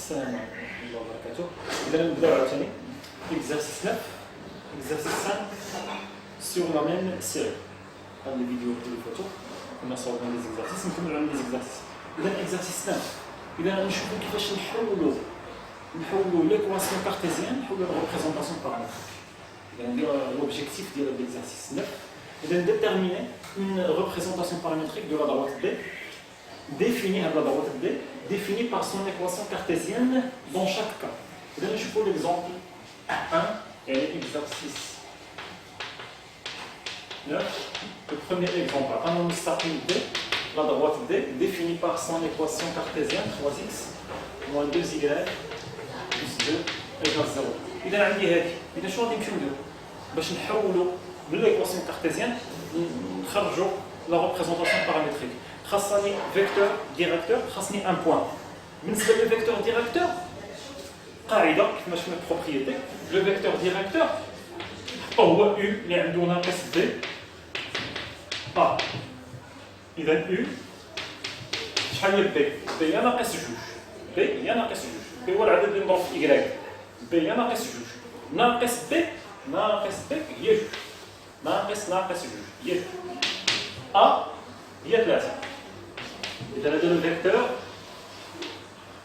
السلام عليكم ورحمة الله وبركاته. إذا نبداو عاوتاني exercice 9 exercice 5 sur la même série. هاد الفيديو اللي فاتو كنا صورنا لي زيكزارسيس نكملو على لي زيكزارسيس. إذا exercice 9 إذا نشوفو كيفاش نحولو l'équation cartésienne نحولو représentation paramétrique. إذا l'objectif ديال l'exercice 9 إذا déterminer une représentation paramétrique de la droite D définie à la droite D définie par son équation cartésienne dans chaque cas. Je prends l'exemple 1 et l'exercice 9. Le premier exemple, un nombre starting D, la droite D définie par son équation cartésienne 3x moins 2y plus 2 égale 0. إذا عندي هذه، إذا شنو غادي نمشيو نديرو؟ باش نحولوا من l'équation cartésienne نخرجوا la représentation paramétrique. خاصني فيكتور ديريكتور خاصني ان بوين. بالنسبه للفيكتور ديريكتور قاعده كيفاش من بروبريتي لو فيكتور ديريكتور هو يو اللي عنده ناقص بي ا. اذا يو شحال هي بي؟ بي هي ناقص جوج. بي هي ناقص جوج. بي هو العدد اللي مضروب في إكراك. بي هي ناقص جوج. ناقص بي هي جوج. ناقص جوج هي جوج. ا هي 3. إذا هذا لو فيكتور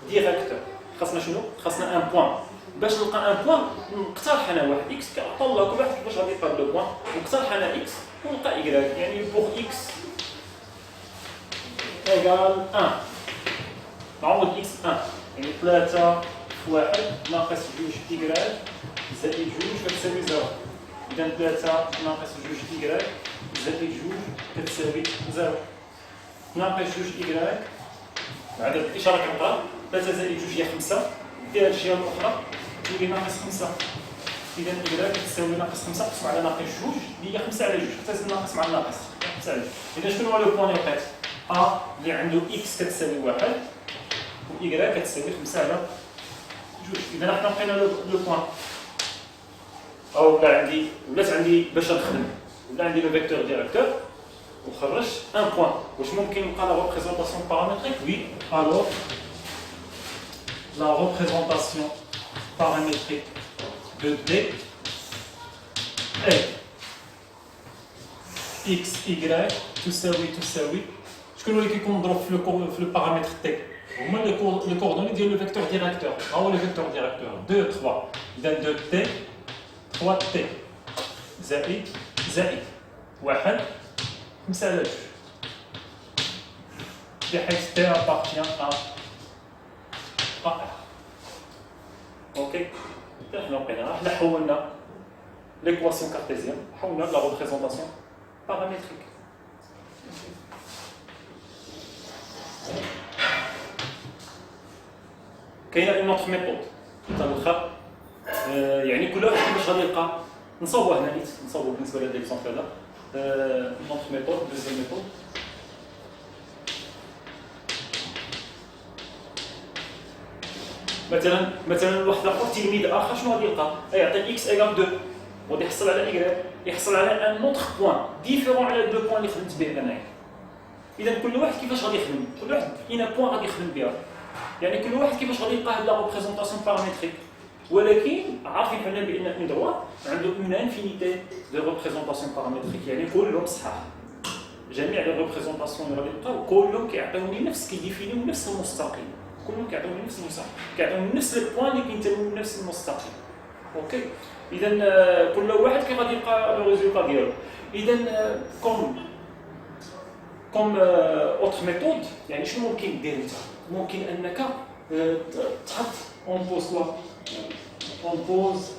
ديريكتور خاصنا شنو؟ خاصنا ان بوين. باش نلقى ان بوين نقترح انا واحد اكس كيعطى لك واحد باش غادي يلقى لو بوين ونقترح انا اكس ونلقى اكراك. يعني بوغ اكس ايكال 1 نعوض اكس 1 يعني 3 في 1 ناقص 2 اكراك زائد 2 كتساوي 0. إذا 3 ناقص 2 اكراك زائد 2 كتساوي 0. ناقص 2 إكراك عدد الإشارة كنقرا 3 زائد 2 هي 5 دير هاد الجهة الأخرى تولي ناقص 5. إذا إكراك تساوي ناقص 5 نقسم على ناقص 2 اللي هي 5 على 2 حتى زيد ناقص مع الناقص 5 على 2. إذا شنو هو لو بوان اللي لقيت؟ أ اللي عنده إكس كتساوي 1 و إكراك كتساوي 5 على 2. إذا حنا لقينا لو بوان أو ولات عندي باش نخدم ولا عندي لو فيكتور ديريكتور وخرج ان بوين. واش ممكن نلقى لا ريبريزونطاسيون بارامتريك؟ وي. الوغ لا ريبريزونطاسيون بارامتريك دو دي اي اكس ايكغيك تساوي شكون اللي كيكون مضروب في لو بارامتر تي؟ هما لي كوردوني ديال لو فيكتور ديريكتور. ها هو لو فيكتور ديريكتور 2 3. اذا 2 تي 3 تي زائد 1 5 على 2 بحيث تي appartient à R. اوكي حنا لقينا حولنا l'équation cartésienne حولنا la représentation paramétrique. كاينه une autre méthode تاع الاخر يعني كل واحد كيفاش غادي يلقى نصوبوا هنا نصوبوا بالنسبه لهذا ليكزامبل هذا notre méthode, deuxième méthode. مثلا واحد اخر تلميذ اخر شنو غادي يلقى؟ يعطي اكس ايكال 2 وغادي يحصل على اكغيك يحصل على ان اوتر بوين ديفيرون على الدو بوين اللي خدمت به انايا. اذا كل واحد كيفاش غادي يخدم؟ كل واحد كاينه بوين غادي يخدم بها. يعني كل واحد كيفاش غادي يلقى هاد لا ريبريزونطاسيون بارامتريك. ولكن عارفين حنا بان ان دروا عنده اون انفينيتي دو ريبريزونطاسيون بارامتريك. يعني كلهم صحاح. جميع لي ريبريزونطاسيون اللي غادي نلقاو كلهم كيعطيوني نفس كيديفينيو نفس المستقيم. كلهم كيعطيوني نفس المستقيم. كيعطيوني نفس لي بوين اللي كينتميو لنفس المستقيم. اوكي. اذا كل واحد كي غادي يلقى لو ريزولطا ديالو. اذا كوم اوتر ميثود يعني شنو ممكن دير انت؟ ممكن انك تحط اون بوز لا اون بوز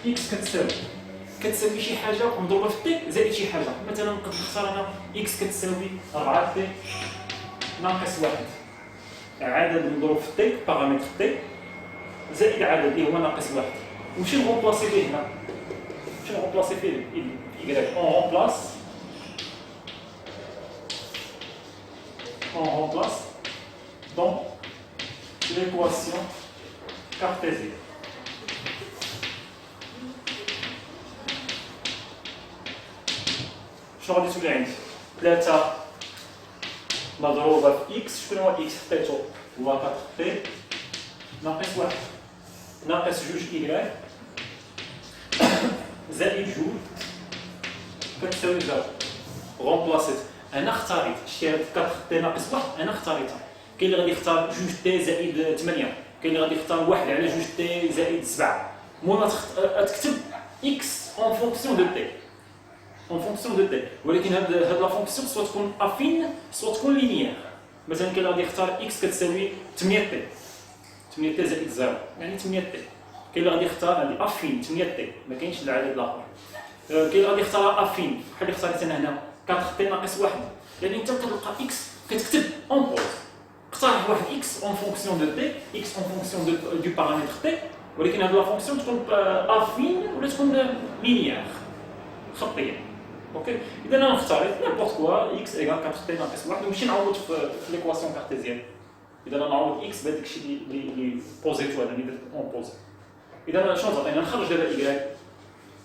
اكس كتساوي شي حاجه مضروبه في تي زائد شي حاجه. مثلا نقدر نختار انا اكس كتساوي 4 تي ناقص 1 عدد مضروب في تي بارامتر تي زائد عدد اللي هو ناقص 1. ومشي نغومبلاسي فيه هنا مشي نغومبلاسي فيه ايكغيك اون remplace dans l'équation cartésienne. شنو غادي تولي عندي؟ 3 مضروبة في إكس. شكون هو إكس؟ حطيتو هو 4 تي ناقص واحد ناقص جوج إيكغيك زائد جوج كتساوي زيرو. غومبلاسيت انا اختاريت شتي هاد 4 تي ناقص واحد انا اختاريتها. كاين اللي غادي يختار جوج تي زائد 8، كاين اللي غادي يختار واحد على جوج تي زائد 7. المهم تكتب اكس اون فونكسيون دو تي اون فونكسيون دو تي، ولكن هاد لا فونكسيون سوا تكون افين سوا تكون لينيير. مثلا كاين اللي غادي يختار اكس كتساوي 8 تي 8 تي زائد 0 يعني 8 تي. كاين اللي غادي يختار هادي افين 8 تي ما كاينش العدد الاخر. كاين اللي غادي يختار افين بحال اللي اختاريت انا هنا 4 تي ناقص واحد، يعني انت كتلقى اكس كتكتب اون بوز اقترح واحد اكس اون فونكسيون دو تي اكس اون فونكسيون دو بارامتر تي، ولكن هاد لا فونكسيون تكون افين ولا تكون لينيير خطيه. اوكي اذا انا اختاريت نيمبورت كوا اكس ايغال 4 تي ناقص واحد ونمشي نعوض في ليكواسيون كارتيزيان. اذا انا نعوض اكس بهذاك الشيء اللي بوزيتو هذا اللي درت اون بوز. اذا انا شنو تعطينا نخرج دابا ايكغيك.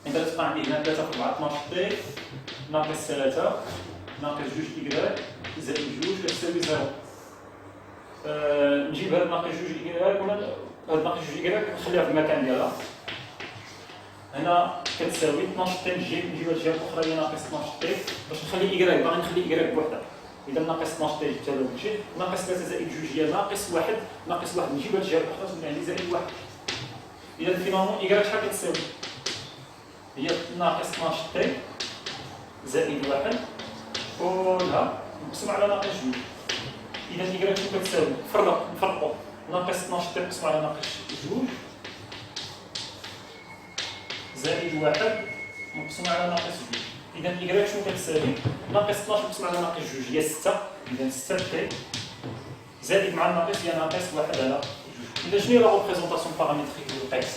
انت تبقى عندي هنا 3 في 4 12 تي ناقص 3 ناقص جوج إيكغيك زائد جوج كتساوي زيرو. نجيب هاد ناقص جوج إيكغيك ولا هاد ناقص جوج إيكغيك نخليها في المكان ديالها. هنا كتساوي 12 تي نجيب هاد الجهة الأخرى هي ناقص 12 تي باش نخلي إيكغيك باغي نخلي إيكغيك بوحدها. إذا ناقص 12 تي جبتها لهاد الجهة ناقص 3 زائد جوج هي ناقص واحد ناقص واحد نجيب هاد الجهة الأخرى تولي عندي زائد واحد. إذا فينالمون إيكغيك شحال كتساوي؟ هي ناقص 12 تي زائد واحد كلها مقسوم على ناقص جوج. إذا إيكغيك شنو كتساوي؟ نفرقو ناقص 12 تي مقسوم على ناقص جوج زائد واحد مقسوم على ناقص جوج. إذا إيكغيك شنو كتساوي؟ ناقص 12 مقسوم على ناقص جوج هي 6، إذا 6 تي زائد مع الناقص هي ناقص واحد على جوج. إذا شنو هي لا ريبريزونطاسيون بارامتريك ديال إكس؟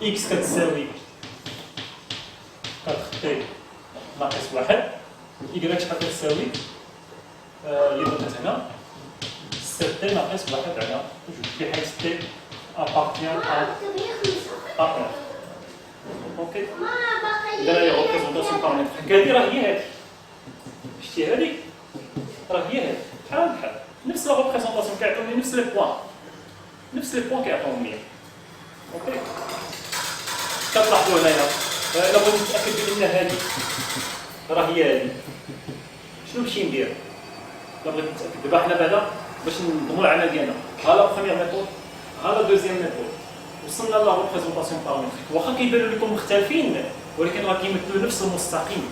إكس كتساوي 4 تي ناقص واحد، إيكغيك شحال كتساوي؟ اللي درت هنا 6 تي ناقص واحد على جوج بحيث تي أبارتيان أ ار. اوكي إذا هي ريبريزونطاسيون بارامتريك. هادي راه هي هادي شتي هادي راه هي هادي بحال بحال نفس لا ريبريزونطاسيون كيعطيوني نفس لي بوان كيعطيوهم ليا. اوكي كتلاحظوا هنايا الا بغيت نتاكد بان هادي راه هي هادي شنو نمشي ندير؟ الا بغيت نتاكد دابا حنا بعدا باش نضمنوا العمل ديالنا ها لا بروميير ميثود ها لا دوزيام ميثود وصلنا لا ريبريزونطاسيون بارامتريك. واخا كيبانوا لكم مختلفين ولكن راه كيمثلوا نفس المستقيم.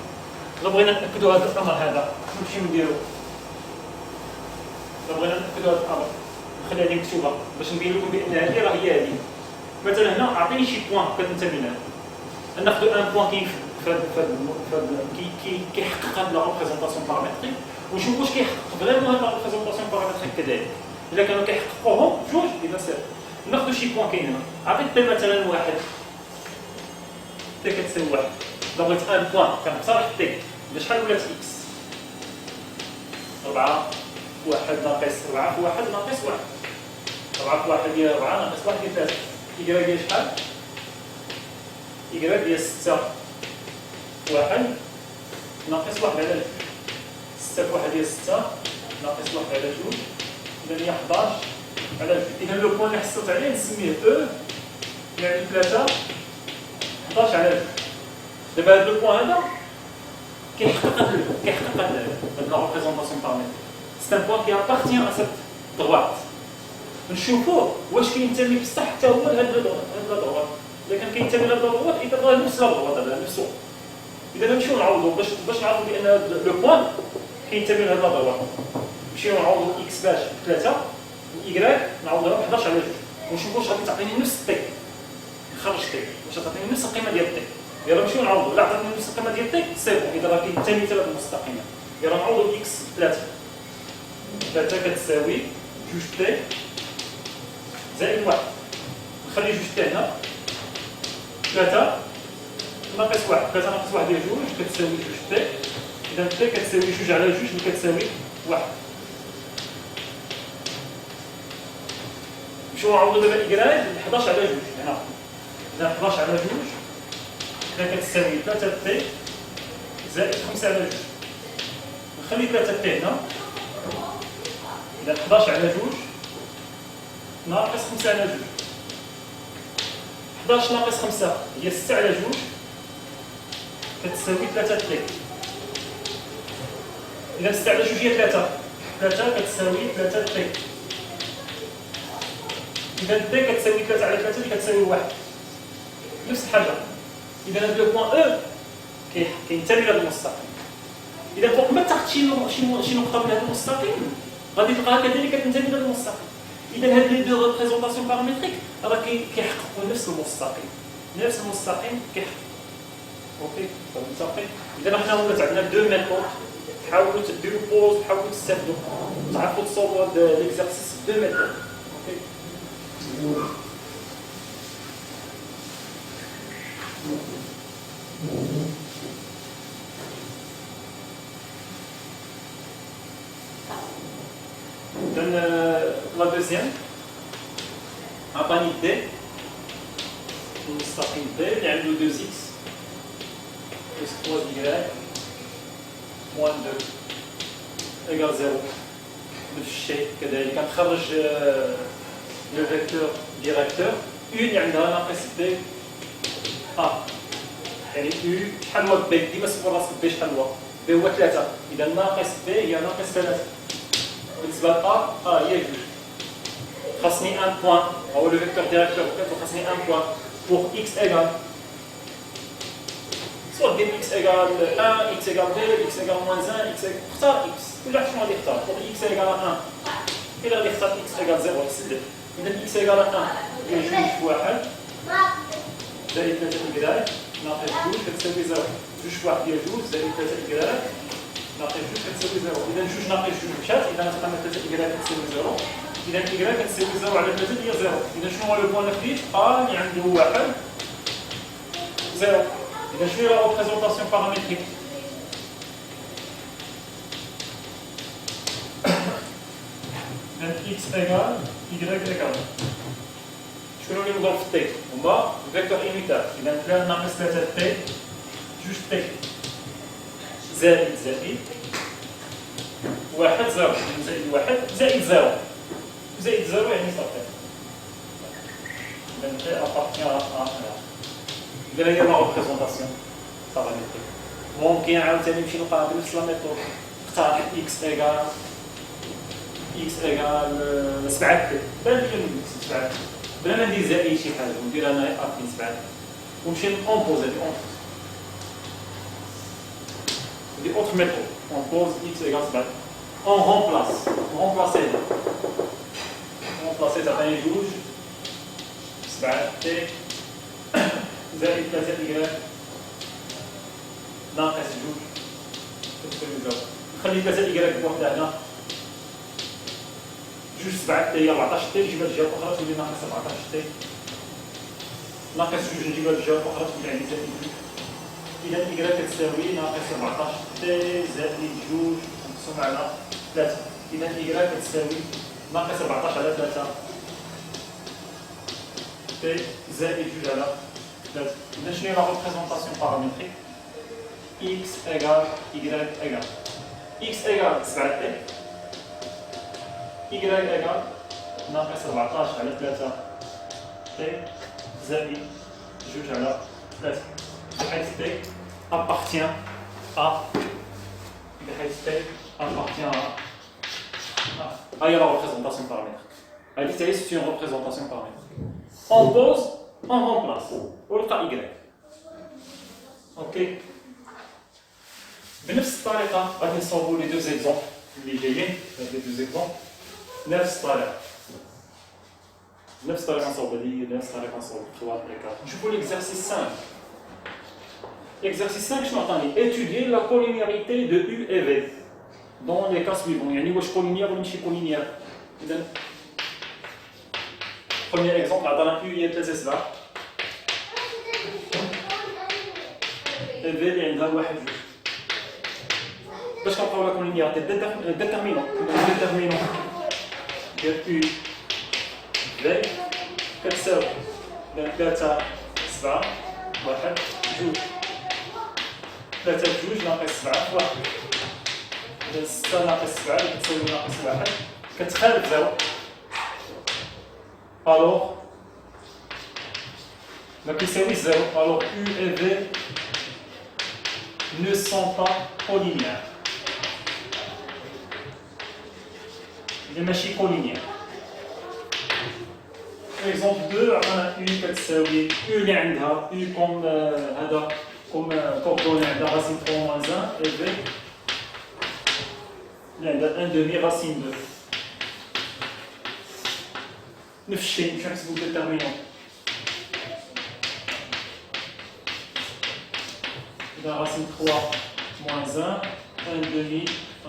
الا بغينا ناكدوا هذا الامر هذا شنو نمشيو نديرو؟ الا بغينا ناكدوا هذا الامر نخلي هذه مكتوبه باش نبين لكم بان هذه راه هي هذه. مثلا هنا عطيني شي بوان كتنتمي لها ناخذ ان بوان كيحقق هاد لا ريبريزونطاسيون بارامتريك ونشوف واش كيحقق فريمون هاد لا ريبريزونطاسيون بارامتريك كذلك. اذا كانوا كيحققوهم جوج اذا سير ناخذ شي بوان كاين هنا. عطيت تي مثلا واحد تي كتساوي واحد. الا بغيت ان بوان كنقترح تي شحال ولات اكس 4 واحد ناقص 4 في واحد ناقص واحد 4 في واحد هي 4 ناقص واحد هي 3. إيكغيك ديال شحال؟ إيكغيك ديال 6 واحد ناقص واحد على جوج. 6 في واحد هي 6 ناقص واحد على جوج إذا هي 11 على جوج. إذا لو بوان اللي حصلت عليه نسميه أو يعني 3 11 على جوج. دابا هاد لو بوان هذا كيحقق هاد لا ريبريزونطاسيون بارامتريك. سي ان بوان كي ابارتيان ا سيت دروات. نشوفوه واش كينتمي بصح حتى هو لهاد لا دروات. إذا كان كينتمي لهاد لا دروات إذا راه نفس لا دروات هذا نفسه. إذا نمشيو نعوضو باش نعرفو بأن هاد لو بوان كينتمي لهاد لا دروات. نمشيو نعوضو إكس باش 3 وإيكغيك نعوضوها ب 11 على 2 ونشوفو واش غادي تعطيني نفس تي. نخرج تي واش غتعطيني نفس القيمة ديال تي. يلا نمشيو نعوضو إلا عطاتني نفس القيمة ديال تي سي بون إذا راه كينتمي حتى لهاد المستقيمة. يلا نعوضو إكس 3 كتساوي جوج تي زائد واحد. نخلي جوج تي هنا 3 ناقص واحد 3 ناقص واحد هي جوج كتساوي جوج تي. إذا تي كتساوي جوج على جوج اللي كتساوي واحد. نمشيو نعوضو دابا إيكغيك 11 على جوج هنا. إذا 11 على جوج إذا كتساوي 3 تي زائد 5 على جوج. نخلي 3 تي هنا. إذا 11 على جوج ناقص 5 على 2. 11 ناقص 5 هي 6 على 2 كتساوي 3 تي. إذا 6 على 2 هي 3. 3 كتساوي 3 تي. إذا تي كتساوي 3 على 3 اللي كتساوي 1. نفس الحاجة. إذا هاد لو بوان أو كينتمي لهاد المستقيم. إذا فوق ما تاخد شي نقطة من هاد المستقيم غادي تلقاها كذلك كتنتمي لهاد المستقيم. إذا هاد لي دو ريبريزونطاسيون بارامتريك راه كيحققوا نفس المستقيم. نفس المستقيم كيحقق. اوكي متفقين. اذا حنا ولات عندنا دو ميثود تحاولوا تديروا بوز تحاولوا تستافدوا تعرفوا تصوبوا هاد ليكزارسيس دو ميثود. اوكي لا دوزيام عطاني دي المستقيم دي اللي عنده 2 اكس plus 3y moins 2 égale 0. نفس الشيء كذلك كنخرج لو فيكتور ديريكتور اون عندها ناقص بي ا يعني او شحال هو بي ديما سول راسك بي شحال هو بي هو 3 اذا ناقص بي هي ناقص 3 بالنسبه ل ا هي 2 خاصني 1 بوان هو لو فيكتور ديريكتور خاصني 1 بوان pour x égale soit dx égale 1, x égale 2, x égale moins 1, x égale... اختار x كل واحد شنو غادي يختار pour x égale 1 إلا غادي يختار x égale 0 يسدد إذا x égale 1 هي 2 في 1 زائد 3 y ناقص 2 كتساوي 0 2 في 1 هي 2 زائد 3 y ناقص 2 كتساوي 0 إذا 2 ناقص 2 مشات إذا نتقابل 3 y كتساوي 0 إذا y كتساوي 0 على 3 هي 0 إذا شنو هو لو بوان نكتيف A اللي عنده 1 0 إذا شنو هي لا ريبريزونطاسيون بارامتريك إذا x égale y égale شكون اللي مضروب في t هما فيكتور إيميتار إذا 3 ناقص 3 t جوج t زائد 1 0 زائد 1 زائد 0 زائد 0 يعني صافي إذا t appartient à 1 إذا هي لا ريبريزونطاسيون بارامتريك ممكن عاوتاني نمشي نلقى بنفس لا ميثود نختار x égale 7 t بان لي نمكس 7 بلا ما ندير زائد شي حاجه وندير انا افين 7 ونمشي نكومبوزي دي اوتر ميثود اونبوز x égale 7 اون رومبلاسي تعطيني جوج 7 t زائد 3 y ناقص جوج كتساوي 0 نخلي 3 y بوحدها هنا جوج 7 تي هي 14 تي نجيبها للجهه الاخرى تولي ناقص 14 تي ناقص جوج نجيبها للجهه الاخرى تولي عندي زائد جوج اذا y كتساوي ناقص 14 تي زائد جوج مقسوم على 3 اذا y كتساوي ناقص 14 على 3 تي زائد جوج على 3 اذا شنو هي لا ريبريزونطاسيون بارامتريك x égale y égale x égale 7 تي y égale ناقص 14 على 3 t زائد جوج على 3 بحيث t appartient à هي لا ريبريزونطاسيون بارامتريك هذه حتى هي سي اون ريبريزونطاسيون بارامتريك اون بوز اون رومبلاس ولقى y اوكي بنفس الطريقه غادي نصاوبوا لي دو زيكزومبل اللي جايين هاد لي دو زيكزومبل نفس الطريقه نصوب هذه نفس الطريقه نصوب الخطوات بريكات نشوفوا ليكزارسيس 5 Exercice 5 شنو عطاني étudier la collinéarité de U et V dans les cas suivants يعني واش كولينيير ولا ماشي كولينيير اذا premier exemple عطانا U هي 3 7 et V اللي عندها 1 2 باش كنلقاو لا كولينياريتي ديتيرمينون ديال U V كتساوي 3 7 1 2 3 جوج ناقص 7 في 1 إذا 6 ناقص 7 كتساوي ناقص 1 كتخالف 0 alors ما كيساوي 0. alors U et V ne sont pas collinéaires. Il est ماشي collinéaire. exemple 2 عندنا U كتساوي U اللي عندها U comme هذا comme coordonnée عندها racine 3 moins 1 et V اللي عندها 1 demi racine 2. نفس الشيء باش نحسبوا déterminant. إذا racine 3 moins 1 1 demi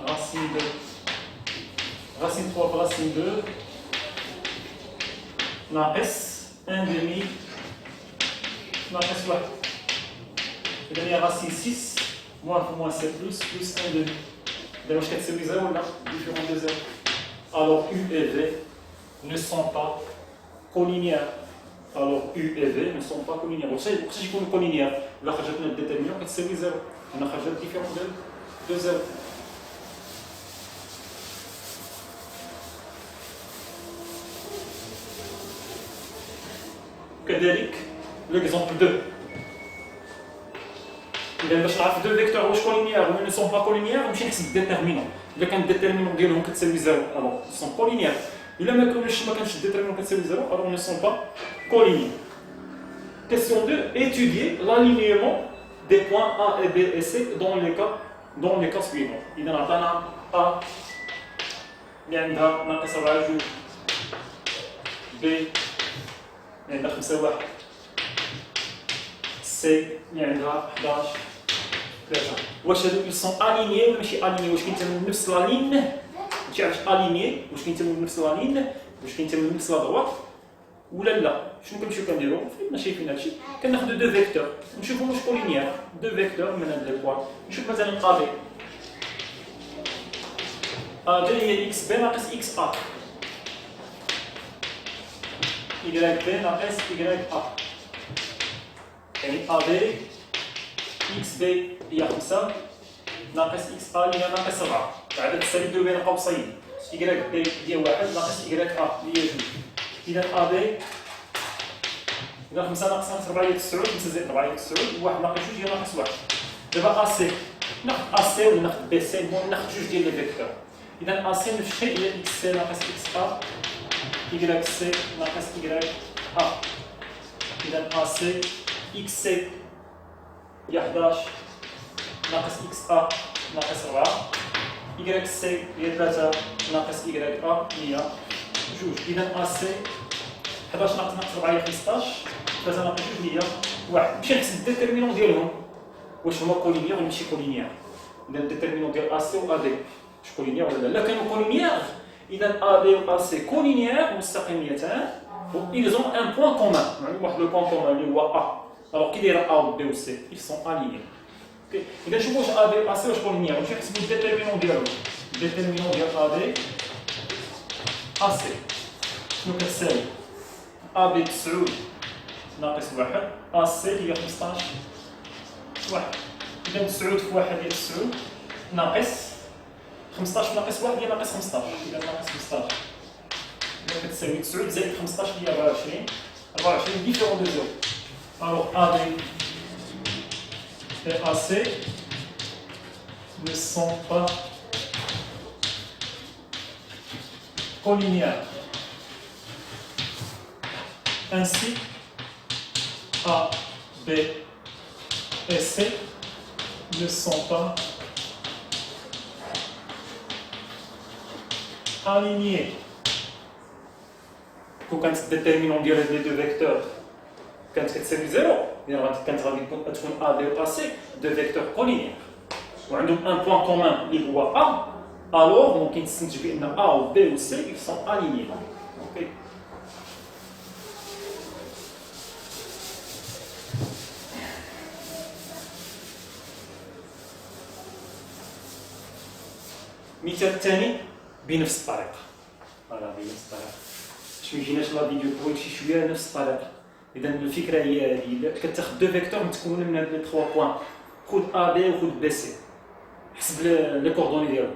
racine 2. racine 3 par racine 2 ناقص 1 demi ناقص 1. إذا هي racine 6 moins c'est plus 1 demi. إذا واش كتساوي 0 ولا différent de 0. alors U et V ne sont pas collinéaires. alors U et V ne sont pas collinéaires. وقتاش يكونوا collinéaires؟ إلا خرجت لنا الديترمينون كتساوي 0. هنا خرجت différent de 0. كذلك l'exemple 2. إذا باش نعرف دو فيكتور واش كولينيير ولا نو سون با كولينيير نمشي نحسب الديترمينون. إذا كان الديترمينون ديالهم كتساوي 0 alors ils sont collinéaires. إلا ما كانش الديترمينون كتساوي 0 alors ne sont pas collinéaires. Question 2. Étudier l'alignement des points A et B et C dans les cas suivants. إذا عطانا A اللي عندها ناقص 4 جوج B اللي عندها 5 1 سي اللي عندها 11 3. واش هادو ils sont alignés ولا ماشي alignés؟ واش كينتموا لنفس لا لين؟ ماشي علاش alignés واش كينتموا لنفس لا لين؟ واش كينتموا لنفس لا دروات ولا لا؟ شنو كنمشيو كنديرو؟ فين شايفين هادشي كناخدو دو فيكتور نشوفو واش كولينيير. دو فيكتور من هاد لي بوان نشوف مثلا ا بي. ا بي هي اكس بي ناقص اكس ا. y b ناقص y a. يعني ا بي اكس بي هي 5 ناقص اكس ا اللي هي ناقص 7. بعد تساوي دو بين قوسين y بي هي 1 ناقص y ا اللي هي 2. اذا ا بي إذا 5 ناقص 5 4 هي 9 5 زائد 4 هي 9 1 ناقص 2 هي ناقص 1. دابا ا سي ناخذ ا سي ولا ناخذ بي سي المهم ناخذ جوج ديال لي فيكتور. إذا ا سي نفس الشيء هي اكس سي ناقص اكس ا y سي ناقص y ا. إذا ا سي اكس سي هي 11 ناقص اكس ا ناقص 4 y سي هي 3 ناقص y ا هي 2. إذا ا سي 11 ناقص 4 هي 15 3 ناقص 2 هي 1. نمشي نحسب الديترمينون ديالهم واش هما كولينيير ولا ماشي كولينيير. إذا الديترمينون ديال ا سي و ا دي واش كولينيير ولا لا؟ كانوا كولينيير إذا ا دي و ا سي كولينيير مستقيميتان و ils ont un point commun. يعني واحد لو بوان كومون اللي هو ا. alors كي داير ا و بي و سي ils sont alignés. إذا نشوفوا واش ا دي و ا سي واش كولينيير نمشي نحسبوا الديترمينون ديالهم. الديترمينون ديال ا دي ا سي شنو كتساوي؟ ا بي 9 ناقص 1 ا سي هي 15 1. إذا 9 في 1 هي 9 ناقص 15 ناقص 1 هي ناقص 15. إذا ناقص 15 إذا كتساوي 9 زائد 15 هي 24 24 ديفيرون دو 0. alors A B et AC ne sont pas collinéaires. Ainsi, A, B et C ne sont pas alignés. Pour quand déterminant les deux vecteurs, quand c'est 0, quand تكون A, B ou AC, deux vecteurs collinéaires. وعندهم un point commun اللي هو A, alors ممكن تستنتج بأن A ou B ou C ils sont alignés. Okay. المثال الثاني بنفس الطريقه. فوالا بنفس الطريقه باش ما يجيناش لا فيديو طويل شي شويه نفس الطريقه. اذا الفكره هي هذه كتاخذ دو فيكتور متكونين من هاد لي 3 بوين خذ ا بي وخذ بي سي حسب لي كوردوني ديالهم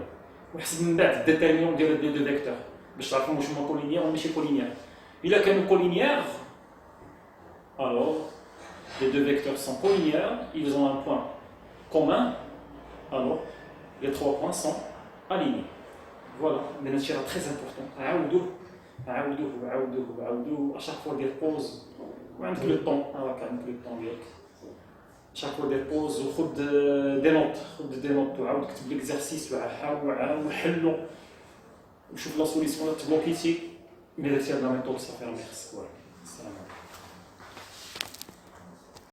وحسب من بعد الديترمينون ديال لي دو فيكتور باش تعرفوا واش هما كولينيير ولا ماشي كولينيير. Il a qu'un collinéaire, alors les deux vecteurs sont collinéaires, ils ont un point commun, alors les trois points sont alignés. Voilà, mais c'est très important. À chaque fois des pauses, عندك le temps, عندك le temps ديالك. chaque fois des pauses وخذ des notes وعاود كتب l'exercice وعاود وحلو وشوف لا سوليسيون تبلوكيتي. Mais c'est la méthode, ça fait un merci.